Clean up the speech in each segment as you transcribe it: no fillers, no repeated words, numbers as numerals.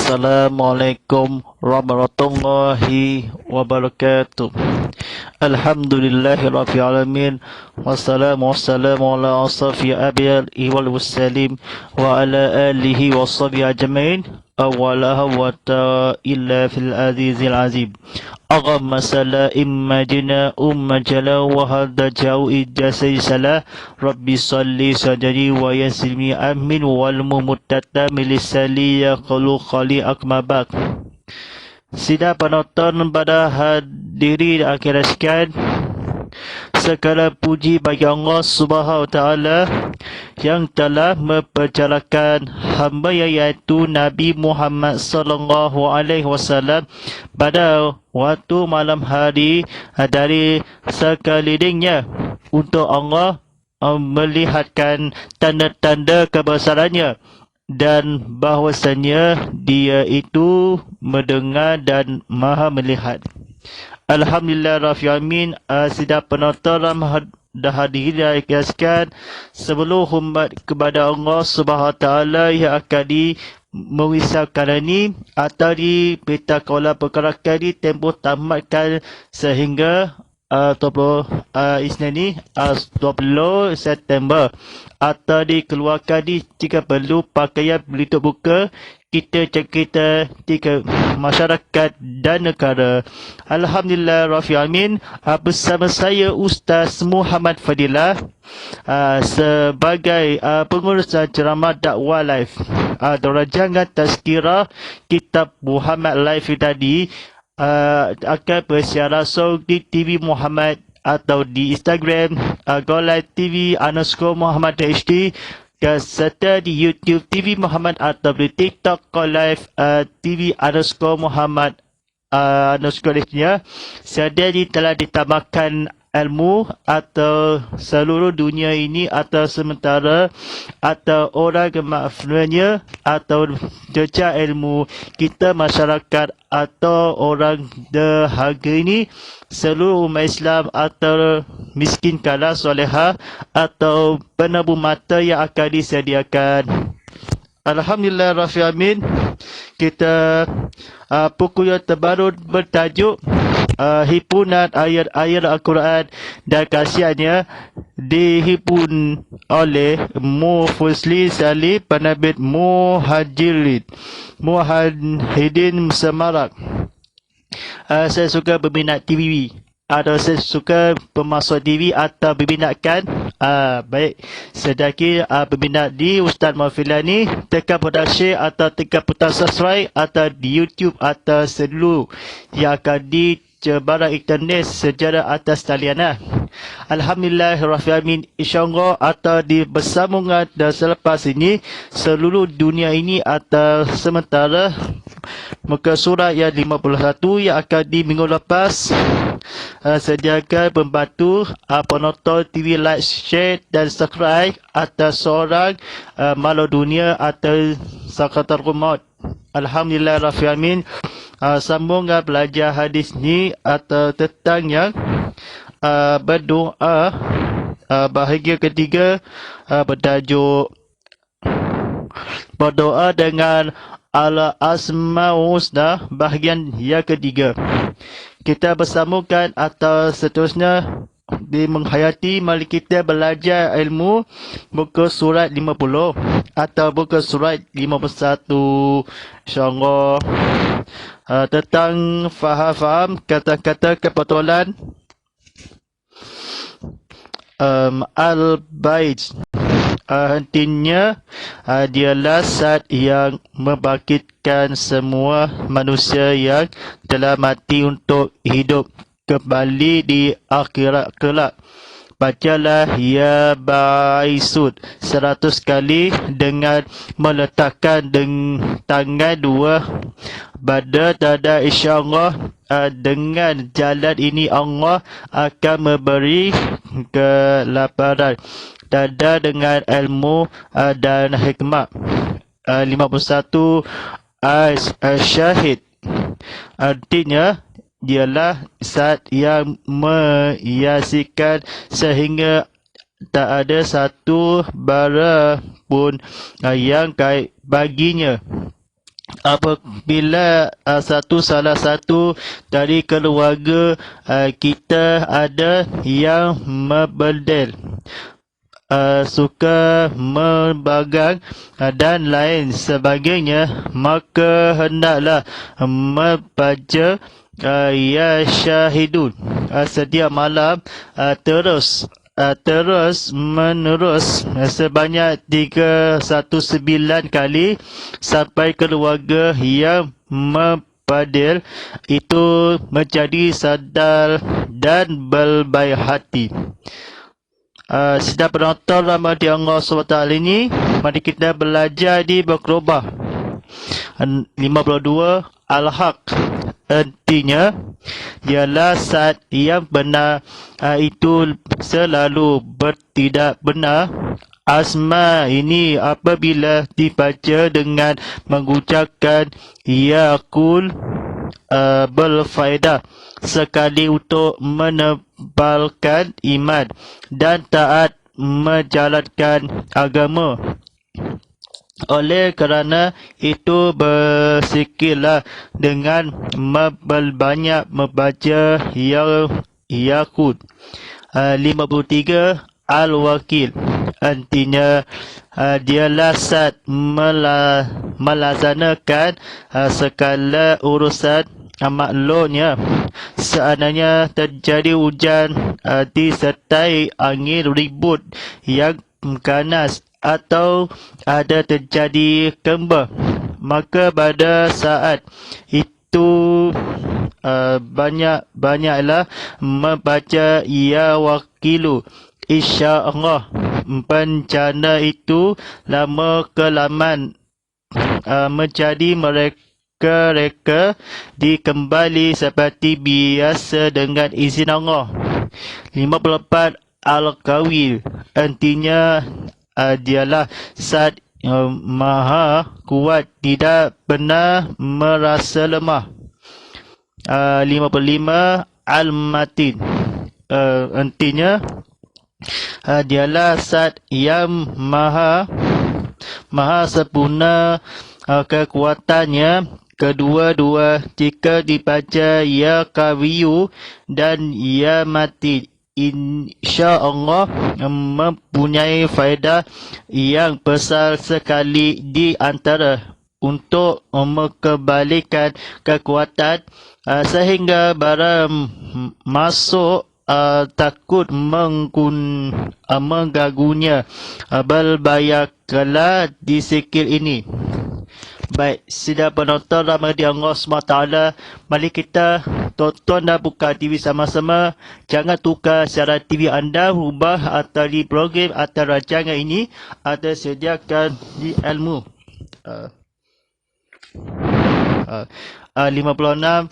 Assalamualaikum warahmatullahi wabarakatuh. Alhamdulillahirabbil alamin wassalamu ala asrafi abiyal wal mursalin wa ala alihi washabihi ajmain. Awwala wa ta illa fil azizil azim. Aghamma sala imma jina umma jala wa hadda jau ijasai salah. Rabbi salli sadari wa yassirni amin wal mumuttata milisali yaqulu khali akmabak. Sidang penonton pada hadiri akhirat sekalian, segala puji bagi Allah Subhanahu Wa Taala yang telah mempercayakan hamba iaitu Nabi Muhammad sallallahu alaihi wasallam pada waktu malam hari dari sekelilingnya untuk Allah melihatkan tanda-tanda kebesarannya dan bahwasanya dia itu mendengar dan maha melihat. Alhamdulillah Rabbil Alamin. Sidang penonton dah hadirin sekalian, sebelum hormat kepada Allah Subhanahu Wa Taala yang akan mewisahkan ini atau diberitakan oleh perkara kali tempoh tamatkan sehingga 20 September atau dikeluarkan jika perlu pakaian pelitup muka kita masyarakat dan negara. Alhamdulillah Rabbil Alamin. Bersama saya Ustaz Muhammad Fadilah sebagai pengurus ceramah dakwah live rancangan tazkirah kitab Muhammad live tadi akan bersiaran langsung di TV Muhammad atau di Instagram Gollive TV _Muhammad HD serta di YouTube TV Muhammad atau di TikTok Gollive TV _Muhammad _nya. Sedia telah ditambahkan ilmu atau seluruh dunia ini atau sementara atau orang kemakfurnya atau jejak ilmu kita masyarakat atau orang dahaga ini seluruh umat Islam atau miskin kala soleha atau penabur mata yang akan disediakan. Alhamdulillah Rabbil Alamin. Kita buku yang terbaru bertajuk himpunan ayat-ayat Al-Quran dan kasihannya dihipun oleh Mufusli Salih Penerbit Muhajidin Semarak. Saya suka berminat TV atau saya suka pemasuk TV atau berminatkan baik sedaki berminat di Ustaz Mafilani tekan butang share atau tekan butang subscribe atau di YouTube atau seluruh yang akan dicebaran internet secara atas talian. Alhamdulillah Rabbil Alamin. InsyaAllah atau di bersambungan dan selepas ini seluruh dunia ini atau sementara muka surat yang 51 yang akan di minggu lepas sediakan membantu penonton TV like, share dan subscribe atas seorang malu dunia atau sakaratul maut. Alhamdulillah Rabbil Alamin. Sambung belajar hadis ni atau tentang yang berdoa bahagian ketiga bertajuk berdoa dengan Al-Asma'ul Husna bahagian yang ketiga. Kita bersambungkan atau seterusnya di menghayati mari kita belajar ilmu buku surat 50 atau buku surat 51 insyaAllah tentang faham kata-kata kebetulan al-bait. Hentinya dialah zat yang membangkitkan semua manusia yang telah mati untuk hidup kembali di akhirat kelak. Bacalah ya Ba'isud 100 kali dengan meletakkan tangan dua pada dada. InsyaAllah dengan jalan ini Allah akan memberi kelaparan dada dengan ilmu dan hikmah. 51 syahid artinya dialah zat yang menyaksikan sehingga tak ada satu bara pun yang gaib baginya. apabila salah satu dari keluarga kita ada yang memberdel, suka membagang dan lain sebagainya, maka hendaklah membaca ya syahidun setiap malam terus menerus sebanyak 319 kali sampai keluarga yang mempadil itu menjadi sadar dan berbaik hati. Sedang penonton rahmati Allah SWT ini, mari kita belajar di Baqarah 52 Al-Haq. Artinya ialah saat yang benar itu selalu bertindak benar. Asma ini apabila dibaca dengan mengucapkan yaqul berfaedah sekali untuk menebalkan iman dan taat menjalankan agama. Oleh kerana itu bersikirlah dengan banyak membaca Yaqut. 53 Al-Wakil. Artinya dialah saat melaksanakan segala urusan makhluknya. Seandainya terjadi hujan disertai angin ribut yang ganas atau ada terjadi kembar, maka pada saat itu banyaklah membaca ya wakilu. InsyaAllah bencana itu lama kelamaan menjadi mereka dikembali seperti biasa dengan izin Allah. 54 Al-Qawil. Artinya dialah Zat Maha Kuat, tidak pernah merasa lemah. 55 Al-Matin. Artinya dialah Zat yang maha sempurna kekuatannya kedua-dua. Jika dibaca ya Qawiyu dan ya Matin, insya-Allah mempunyai faedah yang besar sekali di antara untuk mengembalikan kekuatan sehingga barang masuk takut mengganggunya. Berbayakanlah di sikil ini. Baik, sidang penonton rahmati Allah SWT, mari kita tonton dan buka TV sama-sama. Jangan tukar siaran TV anda, rubah atau di program atau rancangan ini ada sediakan di ilmu. 56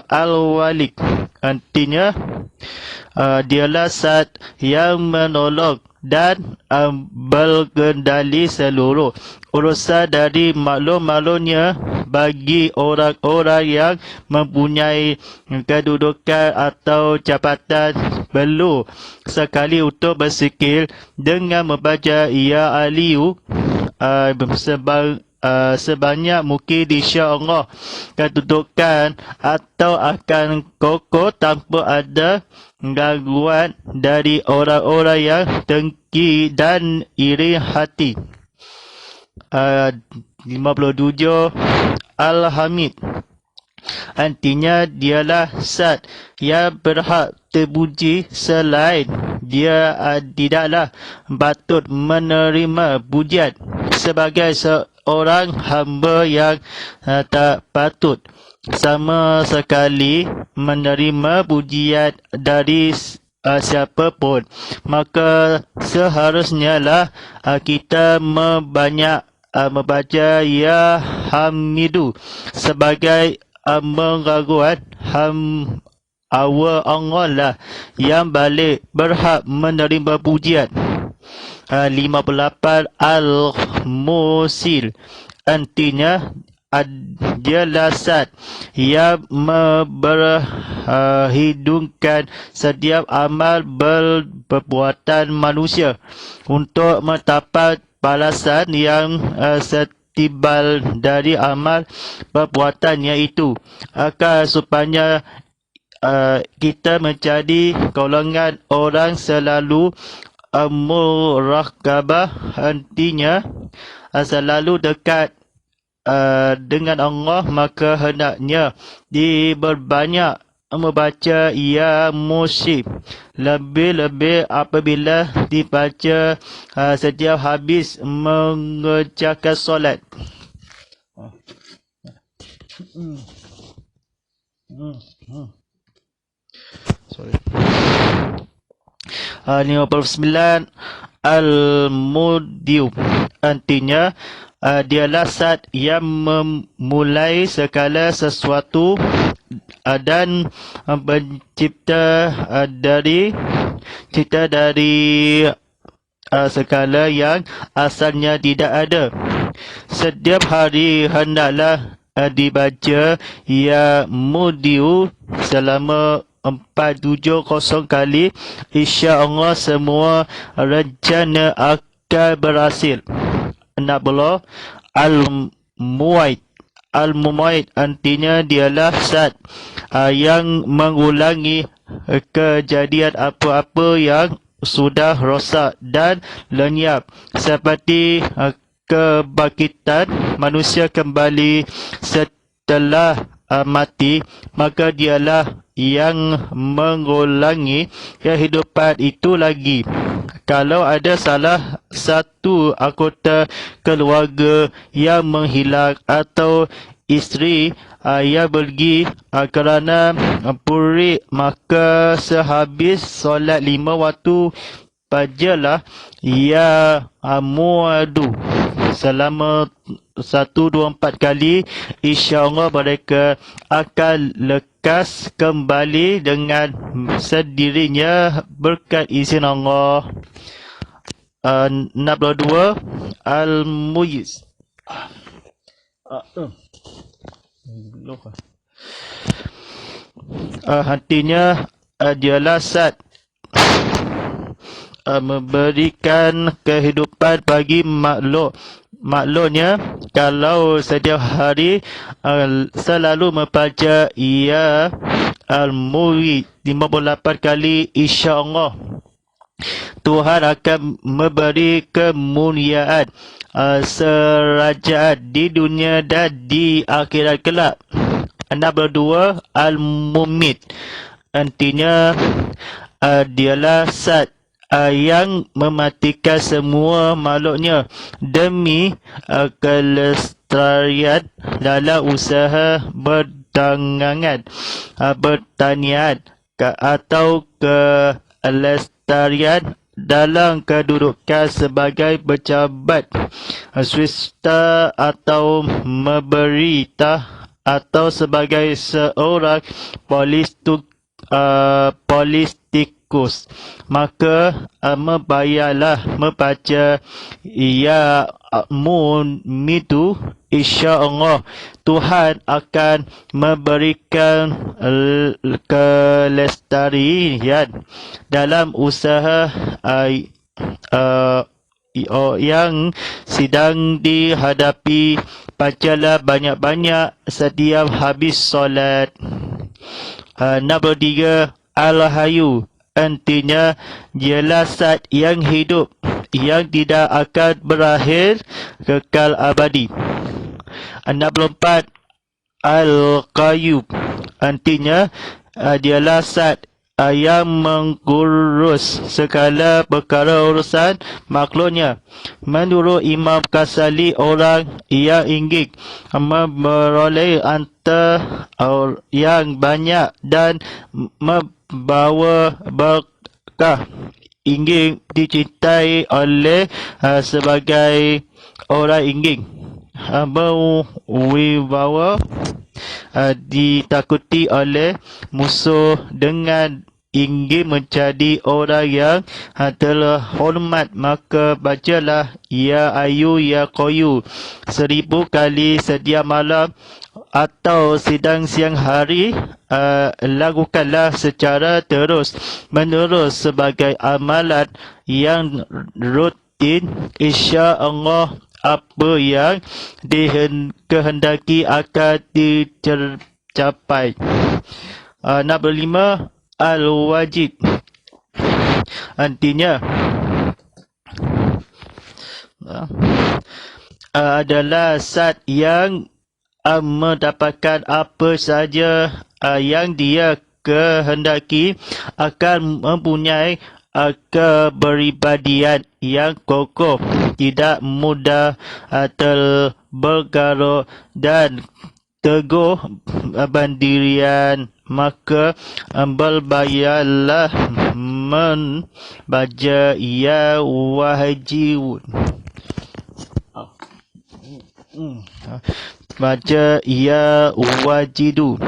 Al-Walik. Artinya dialah Zat yang menolong dan berkendali seluruh urusan dari makhluk-makhluknya bagi orang-orang yang mempunyai kedudukan atau jabatan. Perlu sekali untuk bersikir dengan membaca ya Aliyu sebanyak mungkin, insya-Allah kedudukan atau akan kokoh tanpa ada gangguan dari orang-orang yang dengki dan iri hati. 57 Al-Hamid. Artinya dialah Zat yang berhak terpuji, selain dia tidaklah patut menerima pujian sebagai seorang hamba yang tak patut sama sekali menerima pujian dari siapa pun. Maka seharusnya lah kita membaca ya Hamidu sebagai pengakuan awal Allah lah yang balik berhak menerima pujian. 58 Al-Musil. Artinya dialah Zat yang memperhidupkan setiap amal perbuatan manusia untuk mendapat balasan yang tibal dari amal perbuatan, iaitu akan supaya kita menjadi golongan orang selalu muraqabah, artinya selalu dekat dengan Allah, maka hendaknya diperbanyak membaca ya musyib, lebih-lebih apabila dibaca setiap habis mengerjakan solat. Sorry. 59. Al-Mudiu, artinya dialah zat yang memulai segala sesuatu dan mencipta dari segala yang asalnya tidak ada. Setiap hari hendaklah dibaca ya Mudiu selama 470 kali. InsyaAllah semua rencana akan berhasil. 60. Al-Mu'id. Al-Mu'id artinya dialah zat yang mengulangi kejadian apa-apa yang sudah rosak dan lenyap, seperti kebangkitan manusia kembali setelah mati, maka dialah yang mengulangi kehidupan itu lagi. Kalau ada salah satu anggota keluarga yang menghilang atau isteri yang pergi kerana purik, maka sehabis solat 5 waktu bacalah ya Muadu selama 124 kali. InsyaAllah mereka akan lekas kembali dengan sendirinya berkat izin Allah. 62. Al-Muyiz. Artinya dialah zat memberikan kehidupan bagi makhluknya. Kalau setiap hari selalu membaca ya Al-Mu'id 58 kali, insyaAllah Tuhan akan memberi kemuliaan serajaan di dunia dan di akhirat kelak. 62. Al-Mumit, artinya dialah zat yang mematikan semua makhluknya demi kelestarian dalam usaha bertanian atau kelestarian dalam kedudukan sebagai pejabat swasta atau memerintah atau sebagai seorang politikus, maka membayarlah membaca ya Mumitu. InsyaAllah Tuhan akan memberikan kelestarian dalam usaha yang sedang dihadapi. Bacalah banyak-banyak setiap habis solat. 63. Al-Hayu, artinya dialah zat yang hidup, yang tidak akan berakhir, kekal abadi. 64. Al-Qayyum, artinya dialah zat yang mengurus segala perkara urusan makhluknya. Menurut Imam Ghazali, orang yang ingin memperoleh harta yang banyak dan membawa berkah, ingin dicintai oleh sebagai orang ingin berwibawa, ditakuti oleh musuh, dengan ingin menjadi orang yang terhormat, maka bacalah ya Ayu ya Qayyum 1000 kali setiap malam atau sedang siang hari. Lakukanlah secara terus menerus sebagai amalan yang rutin. InsyaAllah apa yang dikehendaki akan dicapai. Nombor 5, al-wajib. Artinya adalah zat yang mendapatkan apa saja yang dia kehendaki, akan mempunyai kepribadian yang kokoh, tidak mudah terbergaruk dan teguh pendirian. Maka berbayalah membaca ya wajib. Baca ya wajidu.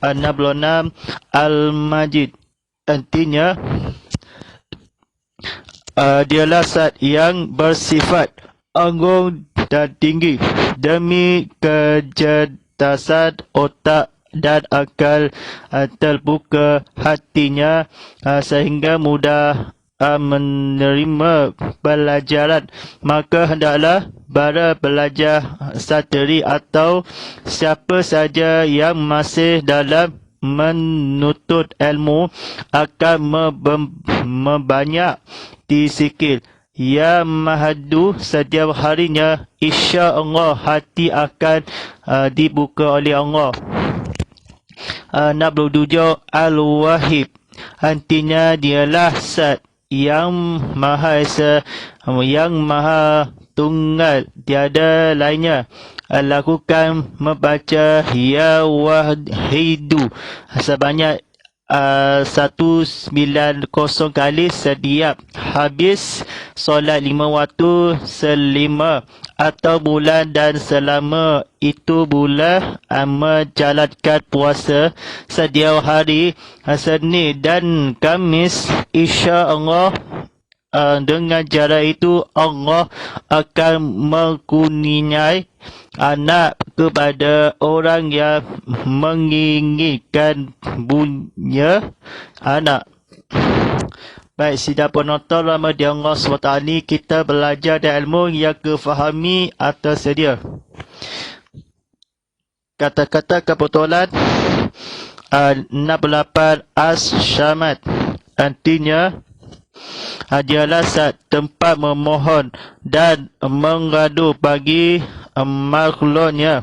66 al-majid. Artinya dialah zat yang bersifat agung dan tinggi demi kecerdasan otak dan akal terbuka hatinya sehingga mudah menerima pelajaran. Maka hendaklah para pelajar sateri atau siapa saja yang masih dalam menuntut ilmu akan membanyak disikir ya mahadu setiap harinya, insya-Allah hati akan dibuka oleh Allah. 67 al-wahib. Artinya dialah zat yang maha esa, yang maha tunggal, tiada lainnya. Lakukan membaca ya wahidu sebanyak 190 kali setiap habis solat 5 waktu selima atau bulan, dan selama itu bulan menjalankan puasa setiap hari Senin dan Khamis, insya-Allah. Dengan cara itu Allah akan mengkurniai anak kepada orang yang menginginkan punya anak. Baik, sidang penonton rahmati Allah SWT, ni kita belajar dan ilmu yang kefahami atau sedia. Kata-kata kebetulan 68 as-syamat. Artinya dialah zat tempat memohon dan mengadu bagi makhluknya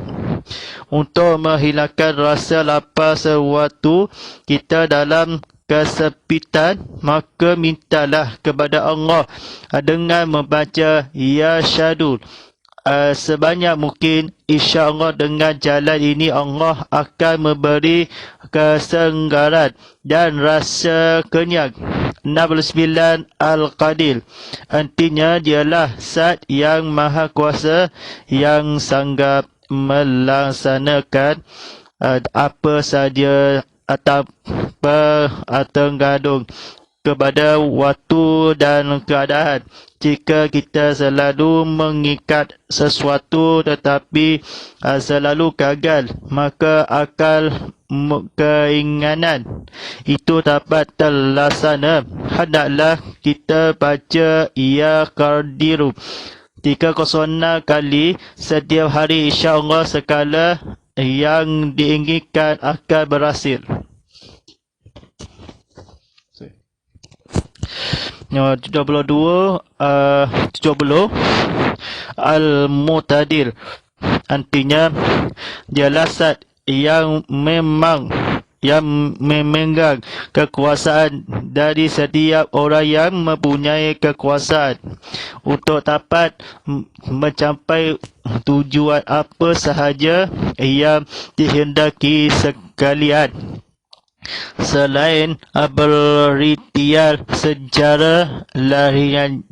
untuk menghilangkan rasa lapar sewaktu kita dalam kesepitan. Maka mintalah kepada Allah dengan membaca ya syadul sebanyak mungkin. InsyaAllah dengan jalan ini Allah akan memberi kesenggaran dan rasa kenyang. 69 al-qadir. Artinya dialah zat yang maha kuasa yang sanggup melaksanakan apa sahaja tanpa tergantung kepada waktu dan keadaan. Jika kita selalu mengikat sesuatu tetapi selalu gagal, maka akal keinginan itu dapat terlaksana. Hendaklah kita baca ya qadiru 306 kali setiap hari, insya-Allah segala yang diinginkan akan berhasil. 72 70 al-mutadir. Artinya dialah zat yang memegang kekuasaan dari setiap orang yang mempunyai kekuasaan untuk dapat mencapai tujuan apa sahaja yang dihendaki sekalian. Selain berikhtiar secara lahirnya,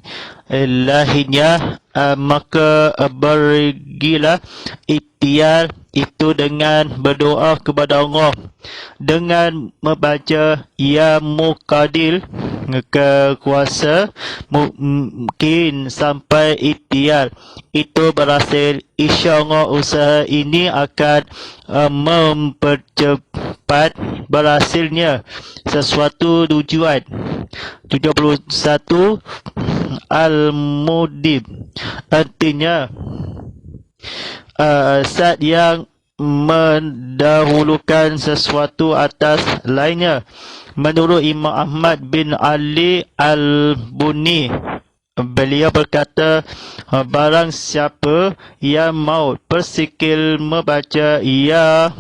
maka berigilah ikhtiar itu dengan berdoa kepada Allah dengan membaca ya muqadil, kekuasa mungkin sampai ikhtiar itu berhasil. InsyaAllah usaha ini akan mempercepat berhasilnya sesuatu tujuan. 71 al-mudib, artinya zat yang mendahulukan sesuatu atas lainnya. Menurut Imam Ahmad bin Ali Al-Bunni, beliau berkata, barang siapa yang maut persikil membaca ya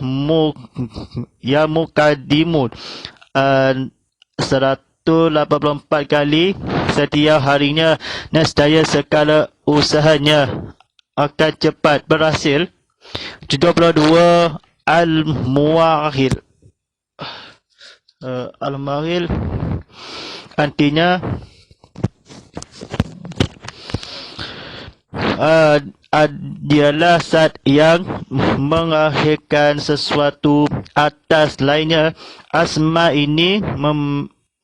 mukaddimun 184 kali setiap harinya, nescaya segala usahanya akan cepat berhasil. 72. Al-Muwakhir. Al-Muwakhir artinya dialah zat yang mengakhirkan sesuatu atas lainnya. Asma ini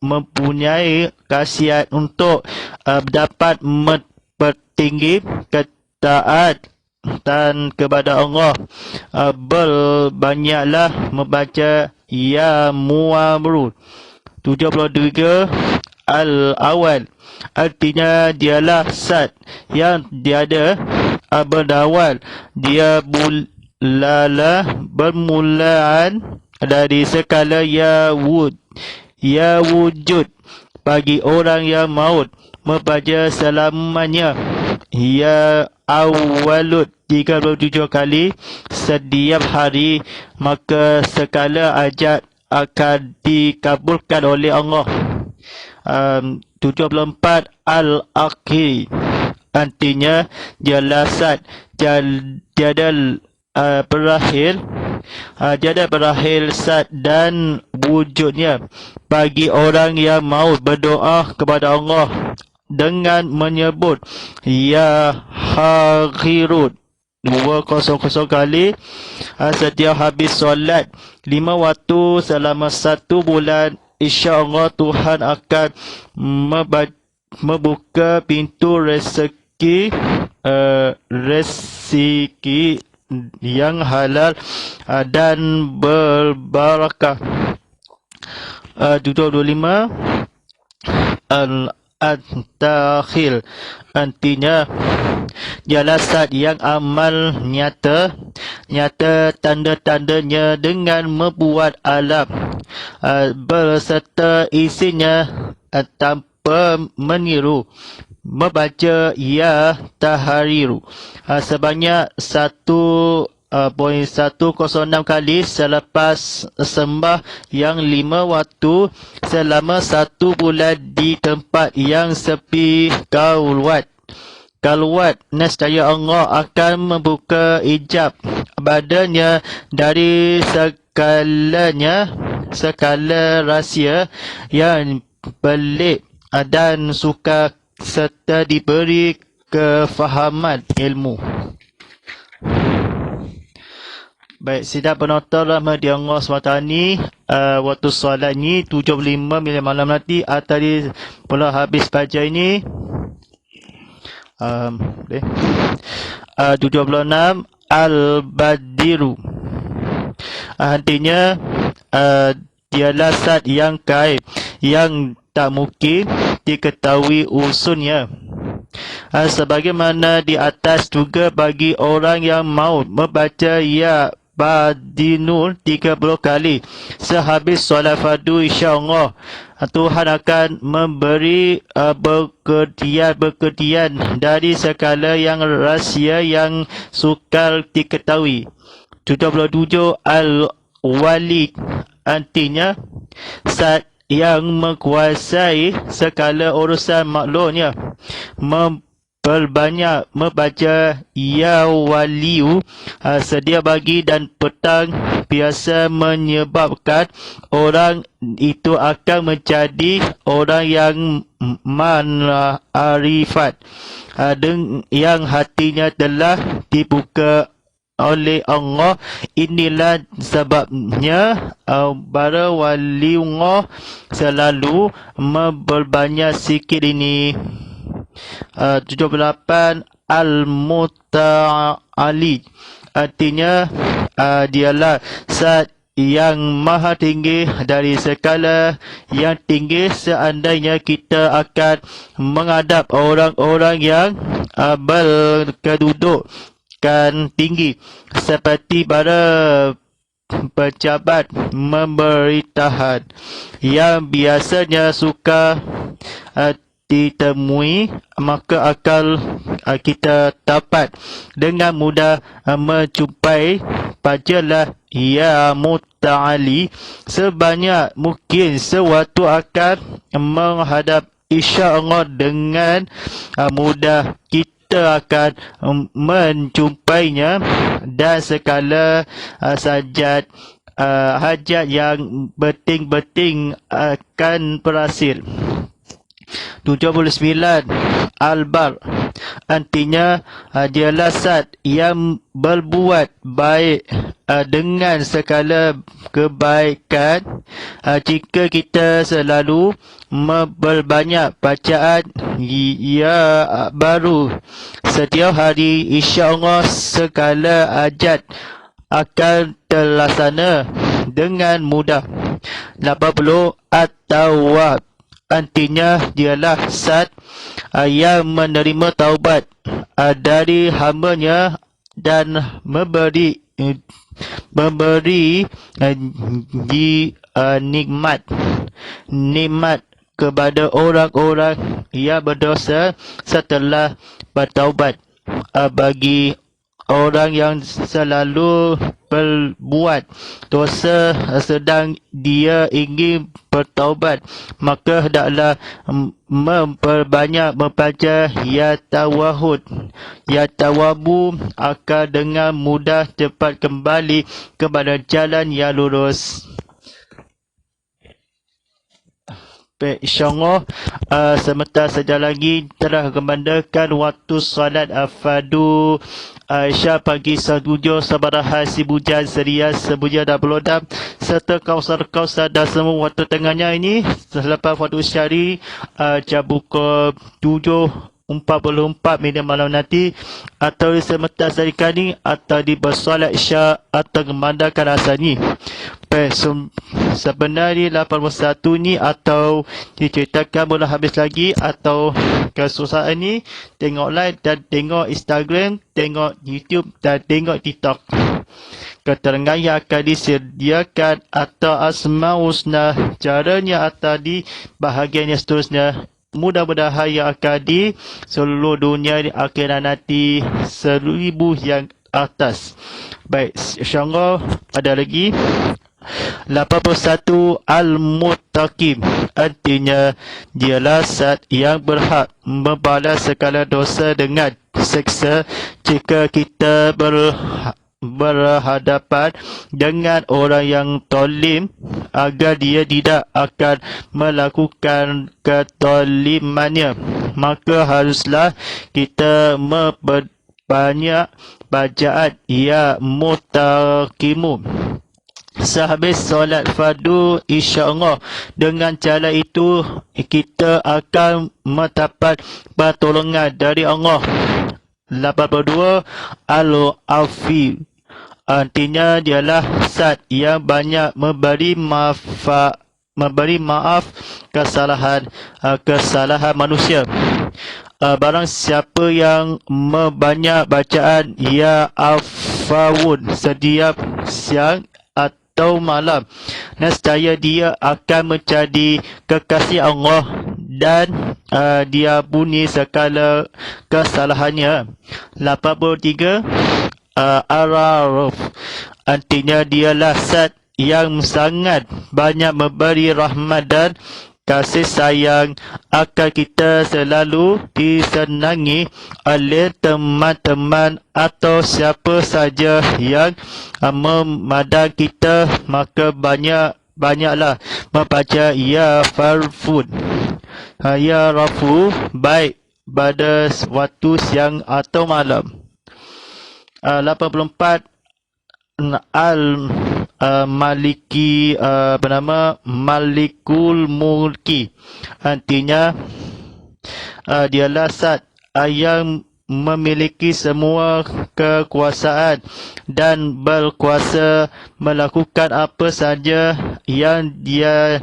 mempunyai khasiat untuk dapat mempertinggi ketaatan kepada Allah. Berbanyaklah membaca ya muamrun. 73. Al-Awal, artinya dialah zat yang tiada berdawal, dia bermulaan dari segala ya wujud bagi orang yang maut membaca selamanya ya awalud 37 kali setiap hari, maka segala ajat akan dikabulkan oleh Allah. 74. Al-Akhir, artinya dialah zat tiada berakhir zat dan wujudnya bagi orang yang maut berdoa kepada Allah dengan menyebut ya Hakhirun 200 kali setiap habis solat 5 waktu selama 1 bulan. InsyaAllah Tuhan akan membuka pintu rezeki yang halal dan berbarakah. 25. Al-Takhil, artinya dialah zat yang amal nyata tanda-tandanya dengan membuat alam berserta isinya tanpa meniru membaca ya tahariru sebanyak 1.106 kali selepas sembah yang 5 waktu selama 1 bulan di tempat yang sepi kalwat, nescaya Allah akan membuka ijab badannya dari segala rahsia yang pelik dan suka serta diberi kefahaman ilmu. Baik, sidang penonton rahmati Allah SWT ni, waktu solat ni 7.5 bila malam nanti tadi pula habis baca ini. 76. Al-Badiru, artinya dialah zat yang gaib yang tak mungkin diketahui usulnya. Sebagaimana di atas juga bagi orang yang maut membaca ya Badinul 30 kali sehabis solat fardu, insyaAllah Tuhan akan memberi berkedian dari segala yang rahsia yang sukar diketahui. 77. Al-Walid, artinya zat yang menguasai segala urusan makhluknya. Berbanyak membaca ya waliu sedia pagi dan petang biasa menyebabkan orang itu akan menjadi orang yang ma'rifat yang hatinya telah dibuka oleh Allah. Inilah sebabnya para waliullah selalu berbanyak zikir ini. 78. Al-Muta'ali, artinya dialah zat yang maha tinggi dari skala yang tinggi. Seandainya kita akan menghadap orang-orang yang berkedudukan tinggi seperti para pejabat pemerintahan yang biasanya suka ditemui, maka akal kita dapat dengan mudah menjumpai. Bacalah ya muta'ali sebanyak mungkin sewaktu akan menghadap, insya-Allah dengan mudah kita akan menjumpainya, dan segala hajat yang penting-penting akan berhasil. 79. Al-bar artinya dialah zat yang berbuat baik dengan segala kebaikan. Jika kita selalu memperbanyak bacaan ya baru setiap hari, insya-Allah segala hajat akan terlaksana dengan mudah. 80. At-Tawwab artinya dialah zat yang menerima taubat dari hamba-Nya dan memberi nikmat kepada orang-orang yang berdosa setelah bertaubat. Bagi orang yang selalu berbuat dosa sedang dia ingin bertaubat, maka hendaklah memperbanyak membaca ya tawahud, ya tawabu, akan dengan mudah cepat kembali kepada jalan yang lurus. Baik, insya-Allah sebentar saja lagi telah kemandakan waktu solat fardu Aisyah pagi setuju sabaraha si bujan seria sebujan dan belodam serta kausar dan semua waktu tengahnya ini selepas waktu syari jam buka 7:44 malam nanti, atau sebentar saja kali, atau di bersolat isyak atau memandangkan asal ni. Sebenarnya 81 ni atau diceritakan boleh habis lagi, atau kesusahan ni tengok live dan tengok Instagram, tengok YouTube dan tengok TikTok. Keterangan yang akan disediakan atau Asmaul Husna caranya atau di bahagian yang seterusnya. Mudah-mudahan yang akan di seluruh dunia di akhirat nanti 1000 yang atas. Baik, insya-Allah ada lagi 81. Al-Muttaqim artinya dialah zat yang berhak membalas segala dosa dengan seksa jika kita berhadapan dengan orang yang zalim, agar dia tidak akan melakukan kezalimannya, maka haruslah kita memperbanyak bacaan ya Muttaqimun sehabis solat fardu, insya-Allah. Dengan cara itu kita akan mendapat pertolongan dari Allah. 82. Al-Afi artinya dialah zat yang banyak memberi maaf kesalahan manusia. Barang siapa yang membanyak bacaan ya Afawun setiap siang atau malam, nescaya dia akan menjadi kekasih Allah dan diampuni segala kesalahannya. 83. Ar-Rauf artinya dialah zat yang sangat banyak memberi rahmat dan kasih sayang, akan kita selalu disenangi oleh teman-teman atau siapa saja yang memandang kita, maka banyaklah membaca ya Farfun, ya Rafu, baik pada waktu siang atau malam. 84. Maliki bernama Malikul Mulki artinya dialah zat yang memiliki semua kekuasaan dan berkuasa melakukan apa saja yang dia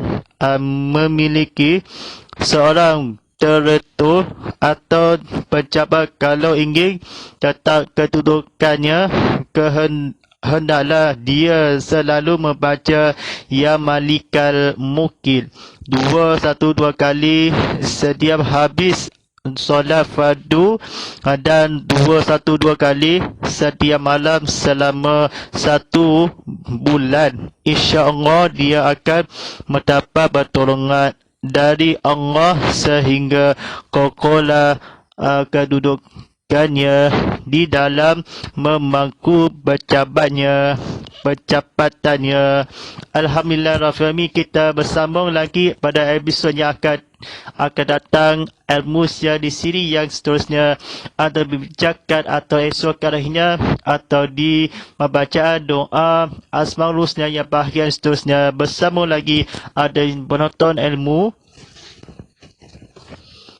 memiliki. Seorang tertentu atau pejabat kalau ingin tetap kedudukannya, hendaklah dia selalu membaca Ya Malikal Mukil dua kali setiap habis solat fardu dan dua kali setiap malam selama 1 bulan. InsyaAllah dia akan mendapat pertolongan dari Allah sehingga kokohlah kedudukannya di dalam memangku pencapatannya. Alhamdulillah Rafami, kita bersambung lagi pada episod yang akan datang. Ilmu di siri yang seterusnya ada dibacakan atau esok harinya atau di membacaan doa Asmaul Husna yang bahagian seterusnya. Bersambung lagi ada penonton ilmu.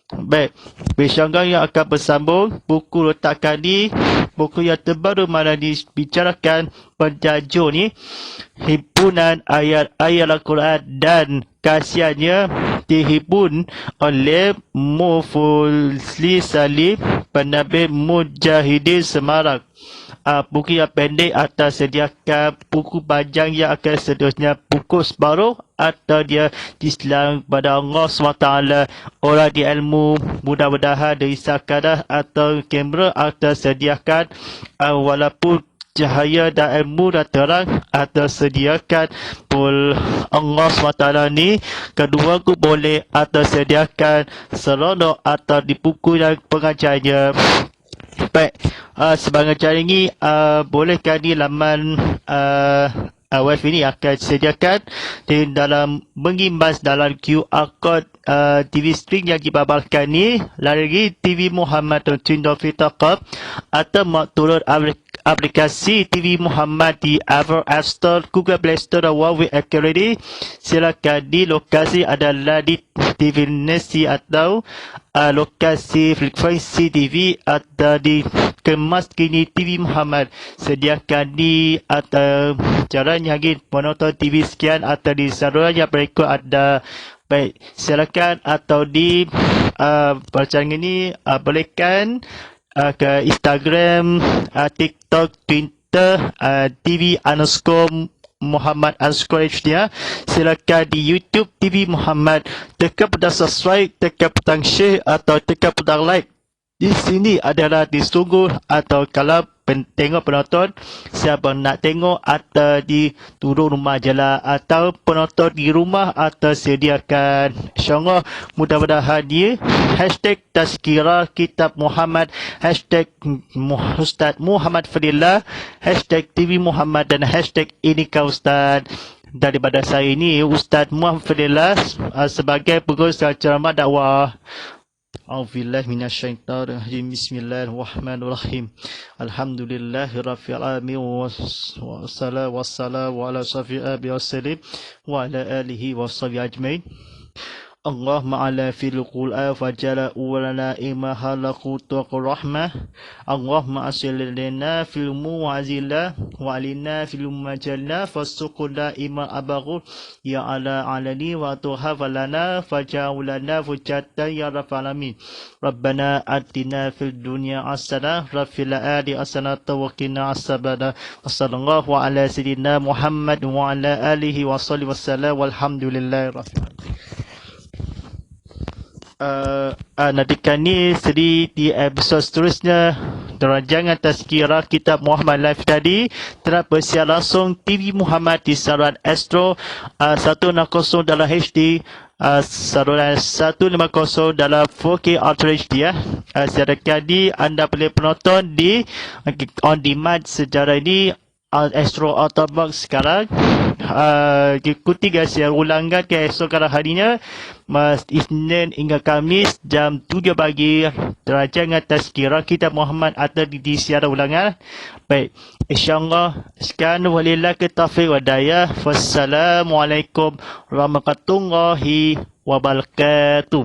Baik, bersanggang yang akan bersambung buku letakkan di buku yang terbaru mana dibicarakan penjajuk ni himpunan ayat-ayat Al-Quran dan kasihannya dihimpun oleh Mufli Salim Penabil Mujahidin Semarang. Buku yang pendek atau sediakan buku panjang yang akan seterusnya buku separuh atau dia diselang pada Allah SWT. Orang di ilmu mudah-mudahan dari sakadah atau kamera atau sediakan walaupun cahaya dan ilmu dan terang atau sediakan pul Allah SWT ni. Kedua ku boleh atau sediakan seronok atau di buku yang pengajarnya. Baik, sebagai cara ini bolehkah di laman web ini akan disediakan di dalam mengimbas dalam QR code TV string yang dibabalkan ni lagi TV Muhammad Tindofitaqab atau turun aplikasi TV Muhammad di Apple App Store, Google Play Store dan Huawei Academy. Silakan di lokasi adalah di TV Nesi atau lokasi frekuensi TV atau di kemas kini TV Muhammad. Sediakan di atau caranya lagi penonton TV sekian atau di saluran yang berikut ada. Baik, silakan atau di percayaan ini bolehkan ke Instagram, TikTok, Twitter, TV_Muhammad_HD. Silakan di YouTube TV Muhammad. Tekan pedang subscribe, tekan pedang share atau tekan pedang like. Di sini adalah ditunggu atau kalau tengok penonton siapa nak tengok atau di turun rumah je lah atau penonton di rumah atau sediakan. InsyaAllah mudah-mudahan dia hashtag Tazkirah Kitab Muhammad, hashtag Ustaz Muhammad Fadillah, hashtag TV Muhammad dan hashtag Inikah Ustaz. Daripada saya ini Ustaz Muhammad Fadillah sebagai pengurus ceramah dakwah. A'udzubillahi minasyaitonir rajim. Bismillahirrahmanirrahim. Alhamdulillahirabbil alamin wassalamu ala asyrafil anbiya'i wassalim wa ala alihi washabihi ajmain. Allahumma ala fil Qur'an fajala ulana ima halaqutu rahmah. Allahumma asil lana fil muwazila wa alina fil majalla fasuqula ima abagu ya ala alani wa tuhafalana fajaulana fujatan ya rabbal alamin. Rabbana atina fil dunya hasanah wa fil akhirati hasanah wa qina azabana. Wassallallahu ala sayyidina Muhammad wa ala alihi wa sahbihi wasallam walhamdulillahi rabbil alamin. Nantikan ni seri di episod seterusnya rancangan Tazkirah Kitab Muhammad Live tadi telah bersiar langsung TV Muhammad di saluran Astro 160 dalam HD, saluran 150 dalam 4K Ultra HD ya. Secara kali anda boleh penonton di on demand sejarah ini Astro Autobox sekarang. Ikuti guys ya ulangan ke esok harinya Isnin hingga Kamis jam 7 pagi rancangan Tazkirah Kitab Muhammad atau di siaran ulangan. Baik, insyaAllah sekian walillahi taufiq wa hidayah. Wassalamualaikum warahmatullahi wabarakatuh.